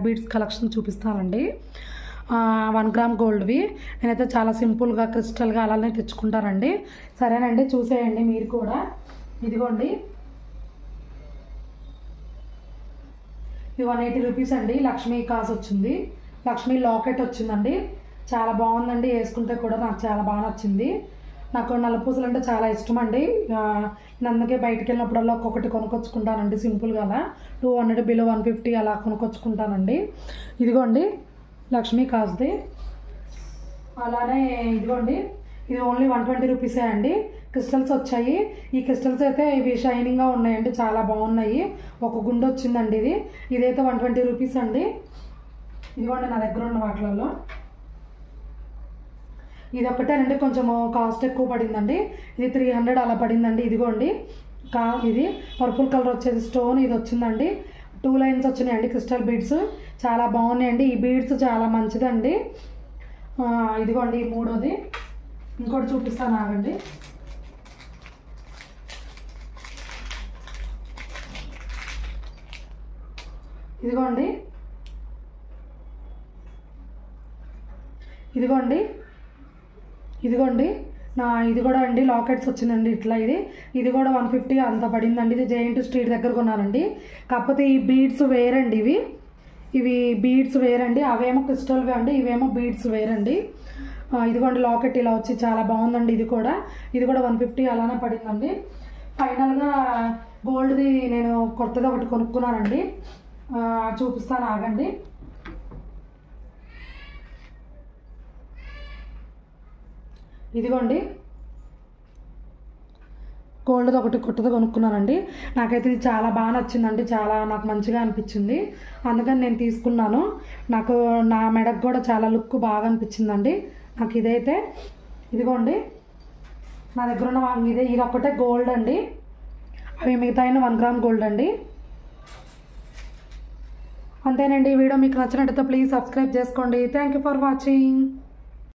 Beads collection చూపిస్తానండి. 1 gram గోల్డ్వి. నేనైతే చాలా సింపుల్గా క్రిస్టల్గా అలానే తెచ్చుకుంటానండి. సరేనండి, చూసేయండి మీరు కూడా. ఇదిగోండి, ఇది 180 రూపీస్ అండి. లక్ష్మీ కాసు వచ్చింది, లక్ష్మీ లాకెట్ వచ్చిందండి. చాలా బాగుందండి, వేసుకుంటే కూడా నాకు చాలా బాగా నచ్చింది. నాకు నల్లపూసలు అంటే చాలా ఇష్టం అండి. నేను అందుకే బయటకు వెళ్ళినప్పుడల్లా ఒక్కొక్కటి కొనుక్కొచ్చుకుంటానండి. సింపుల్గా అలా 200 బిలో 150 అలా కొనుక్కొచ్చుకుంటానండి. ఇదిగోండి లక్ష్మీ కాసుది. అలానే ఇదిగోండి, ఇది ఓన్లీ 120 రూపీసే అండి. క్రిస్టల్స్ వచ్చాయి. ఈ క్రిస్టల్స్ అయితే ఇవి షైనింగ్గా ఉన్నాయండి, చాలా బాగున్నాయి. ఒక గుండు వచ్చిందండి. ఇదైతే 120 రూపీస్ అండి. ఇదిగోండి నా దగ్గర ఉన్న వాటిలలో ఇది ఒకటేనండి, కొంచెం కాస్ట్ ఎక్కువ పడిందండి. ఇది 300 అలా పడిందండి. ఇదిగోండి ఇది పర్పుల్ కలర్ వచ్చేది స్టోన్ ఇది వచ్చిందండి. 2 లైన్స్ వచ్చినాయండి క్రిస్టల్ బీడ్స్, చాలా బాగున్నాయండి. ఈ బీడ్స్ చాలా మంచిదండి. ఇదిగోండి మూడోది, ఇంకోటి చూపిస్తాను ఆగండి. ఇదిగోండి ఇదిగోండి ఇదిగోండి ఇది కూడా అండి లాకెట్స్ వచ్చిందండి. ఇట్లా ఇది కూడా 150 అంత పడిందండి. ఇది జైంట్ స్ట్రీట్ దగ్గర కొన్నానండి. కాకపోతే ఈ బీడ్స్ వేరండి, ఇవి బీడ్స్ వేరండి. అవేమో క్రిస్టల్వి అండి, ఇవేమో బీడ్స్ వేరండి. ఇదిగోండి లాకెట్ ఇలా వచ్చి చాలా బాగుందండి. ఇది కూడా 150 అలానే పడిందండి. ఫైనల్గా గోల్డ్ది నేను కొత్తది ఒకటి కొనుక్కున్నానండి, చూపిస్తాను ఆగండి. ఇదిగోండి గోల్డ్ది ఒకటి కొత్తది కొనుక్కున్నానండి. నాకైతే ఇది చాలా బాగా నచ్చిందండి, చాలా నాకు మంచిగా అనిపించింది. అందుకని నేను తీసుకున్నాను. నాకు నా మెడకు కూడా చాలా లుక్ బాగా అనిపించిందండి నాకు ఇదైతే. ఇదిగోండి నా దగ్గర ఉన్న ఇది ఒకటే గోల్డ్ అండి. అవి మిగతా 1 గ్రామ్ గోల్డ్ అండి. అంతేనండి. ఈ వీడియో మీకు నచ్చినట్టయితే ప్లీజ్ సబ్స్క్రైబ్ చేసుకోండి. Thank you for watching.